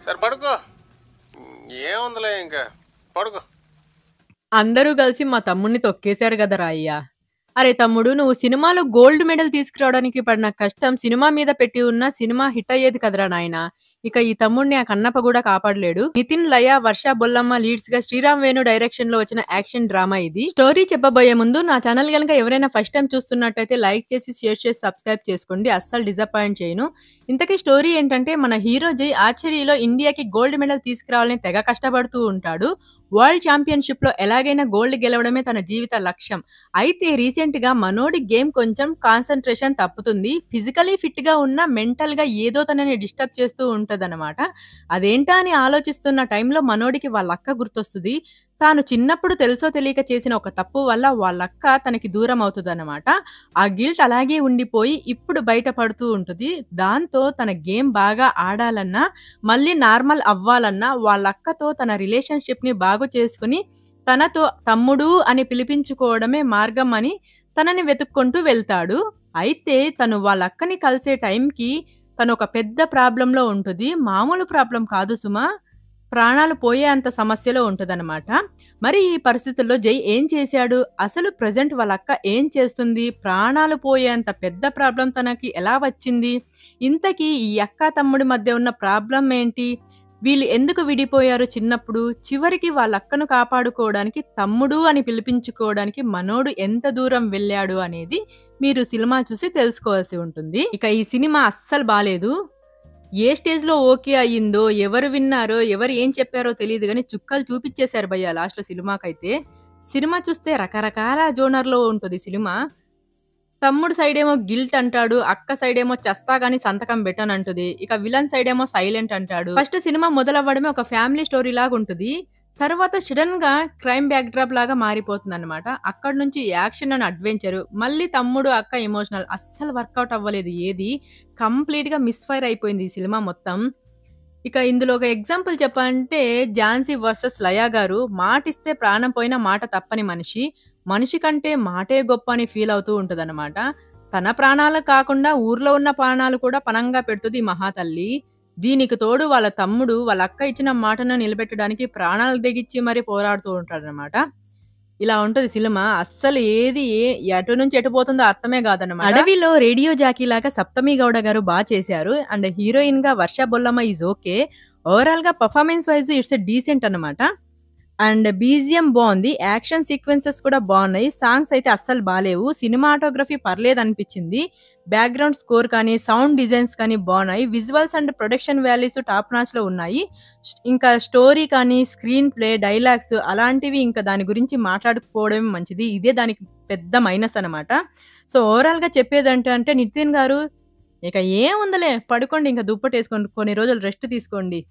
సరే పడుకో. ఏముందిలే ఇంకా పడుకో. అందరూ కలిసి మా తమ్ముడిని తొక్కేశారు గదరా అయ్యా! అరే తమ్ముడు, నువ్వు సినిమాలో గోల్డ్ మెడల్ తీసుకురావడానికి పడిన కష్టం సినిమా మీద పెట్టి ఉన్న సినిమా హిట్ అయ్యేది కదరా నాయనా! ఇక ఈ తమ్ముడిని ఆ కన్నప్ప గూడా కాపాడలేడు. నితిన్, లయ, వర్ష బొల్లమ్మ లీడ్స్ గా శ్రీరామ్ వేణు డైరెక్షన్ లో వచ్చిన యాక్షన్ డ్రామా ఇది. స్టోరీ చెప్పబోయే ముందు నా ఛానల్ గనుక ఎవరైనా ఫస్ట్ టైం చూస్తున్నట్టయితే లైక్ చేసి, షేర్ చేసి, సబ్స్క్రైబ్ చేసుకోండి. అస్సలు డిసప్పాయింట్ చేయను. ఇంతకీ స్టోరీ ఏంటంటే, మన హీరో జై ఆర్చరీలో ఇండియాకి గోల్డ్ మెడల్ తీసుకురావాలని తెగ కష్టపడుతూ ఉంటాడు. వరల్డ్ ఛాంపియన్‌షిప్ లో ఎలాగైనా గోల్డ్ గెలవడమే తన జీవిత లక్ష్యం. అయితే రీసెంట్‌గా మనోడి గేమ్ కొంచెం కాన్సంట్రేషన్ తప్పుతుంది. ఫిజికల్లీ ఫిట్‌గా ఉన్నా మెంటల్‌గా ఏదో తనని డిస్టర్బ్ చేస్తూ ఉంటదనమాట. అదేంటా అని ఆలోచిస్తున్న టైంలో మనోడికి వాళ్ళక్క గుర్తొస్తది. తాను చిన్నప్పుడు తెలుసో తెలియక చేసిన ఒక తప్పు వల్ల వాళ్ళక్క తనకి దూరం అవుతదనమాట. ఆ గిల్ట్ అలాగే ఉండిపోయి ఇప్పుడు బయట పడుతూ ఉంటది. దాంతో తన గేమ్ బాగా ఆడాలన్నా, మళ్ళీ నార్మల్ అవ్వాలన్నా వాళ్ళక్కతో తన రిలేషన్‌షిప్‌ని బాగు చేసుకొని, తనతో తమ్ముడు అని పిలిపించుకోవడమే మార్గం అని తనని వెతుక్కుంటూ వెళ్తాడు. అయితే తను వాళ్ళక్కని కలిసే టైంకి తనొక పెద్ద ప్రాబ్లమ్‌లో ఉంటది. మామూలు ప్రాబ్లమ్ కాదు సుమా! ప్రాణాలు పోయేంత సమస్యలో ఉంటదనమాట. మరి ఈ పరిస్థితుల్లో జై ఏం చేశాడు? అసలు ప్రెజెంట్ వాళ్ళక్క ఏం చేస్తుంది? ప్రాణాలు పోయేంత పెద్ద ప్రాబ్లమ్ తనకి ఎలా వచ్చింది? ఇంతకీ ఈ అక్క, తమ్ముడి మధ్య ఉన్న ప్రాబ్లమ్ ఏంటి? వీళ్ళు ఎందుకు విడిపోయారు చిన్నప్పుడు? చివరికి వాళ్ళక్కను కాపాడుకోవడానికి తమ్ముడు అని పిలిపించుకోవడానికి మనోడు ఎంత దూరం వెళ్ళాడు అనేది మీరు సినిమా చూసి తెలుసుకోవాల్సి ఉంటుంది. ఇక ఈ సినిమా అస్సలు బాలేదు. ఏ స్టేజ్‌లో ఓకే అయ్యిందో, ఎవరు విన్నారో, ఎవరు ఏం చెప్పారో తెలీదు గానీ చుక్కలు చూపిచ్చేశారు భయ్యా లాస్ట్‌లో సినిమాకైతే. సినిమా చూస్తే రకరకాల జోనర్‌లో ఉంటది సినిమా. తమ్ముడు సైడేమో గిల్ట్ అంటాడు. అక్క సైడేమో చస్తా గాని సంతకం బెట్టనంటది. ఇక విలన్ సైడేమో సైలెంట్ అంటాడు. ఫస్ట్ సినిమా మొదలవ్వడమే ఒక ఫ్యామిలీ స్టోరీ లాగుంటది. తర్వాత సడెన్‌గా క్రైమ్ బ్యాక్ డ్రాప్ లాగా మారిపోతుందనమాట. అక్కడి నుంచి యాక్షన్ అండ్ అడ్వెంచర్. మళ్ళీ తమ్ముడు, అక్క ఎమోషనల్. అస్సలు వర్కౌట్ అవ్వలేదు ఏది. కంప్లీట్‌గా మిస్‌ఫైర్ అయిపోయింది ఈ సినిమా మొత్తం. ఇక ఇందులో ఒక ఎగ్జాంపుల్ చెప్పాలంటే 'ఝాన్సీ వర్సెస్ లయ' గారు. మాటిస్తే ప్రాణం పోయినా మాట తప్పని మనిషి. మనిషి కంటే మాటే గొప్ప అని ఫీల్ అవుతూ ఉంటదనమాట. తన ప్రాణాలు కాకుండా ఊర్లో ఉన్న ప్రాణాలు కూడా పణంగా పెడుతది ఈ మహాతల్లి. దీనికి తోడు వాళ్ళ తమ్ముడు వాళ్ళ అక్క ఇచ్చిన మాటను నిలబెట్టడానికి ప్రాణాలు తెగించి మరీ పోరాడుతూ ఉంటాడనమాట. ఇలా ఉంటది సినిమా. అస్సలు ఏది ఎటు నుంచి ఎటు పోతుందో అర్థమే కాదనమాట. అడవిలో రేడియో జాకీ లాగా సప్తమి గౌడ గారు చేశారు. అండ్ హీరోయిన్ గా Varsha Bollamma is okay. Overall గా పర్ఫార్మెన్స్ వైజ్ ఇట్స్ డీసెంట్ అనమాట. అండ్ బీజీఎం బావుంది. యాక్షన్ సీక్వెన్సెస్ కూడా బావున్నాయి. సాంగ్స్ అయితే అస్సలు బాలేవు. సినిమాటోగ్రఫీ పర్లేదనిపిచ్చింది. బ్యాక్‌గ్రౌండ్ స్కోర్ కానీ, సౌండ్ డిజైన్స్ కానీ బావున్నాయి. Visuals and production values top నాచ్‌లో ఉన్నాయి. ఇంకా స్టోరీ కానీ, స్క్రీన్ ప్లే, డైలాగ్స్ అలాంటివి ఇంకా దాని గురించి మాట్లాడకపోవడమే మంచిది. ఇదే దానికి పెద్ద మైనస్ అనమాట. సో, ఓవరాల్‌గా చెప్పేదేంటంటే నితిన్ గారు, ఇక ఏముందిలే పడుకోండి, ఇంక దుప్పటేసుకోండి. కొన్ని రోజులు రెస్ట్ తీసుకోండి.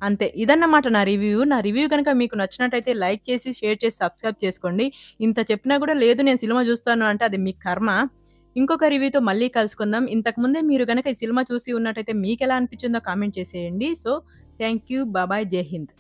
అంతే. ఇదన్నమాట నా రివ్యూ. నా రివ్యూ గనక మీకు నచ్చినట్టయితే లైక్ చేసి, షేర్ చేసి, సబ్స్క్రైబ్ చేసుకోండి. ఇంత చెప్పినా గూడా లేదు నేను సినిమా జూస్తాను అంటే అది మీ కర్మ. ఇంకొక రివ్యూతో మళ్ళీ కలుసుకుందాం. ఇంతకు ముందే మీరు గనక ఈ సినిమా చూసి ఉన్నట్టయితే మీకెలా అనిపించిందో కామెంట్ చేసేయండి. So, thank you. బాయ్. జై హింద్.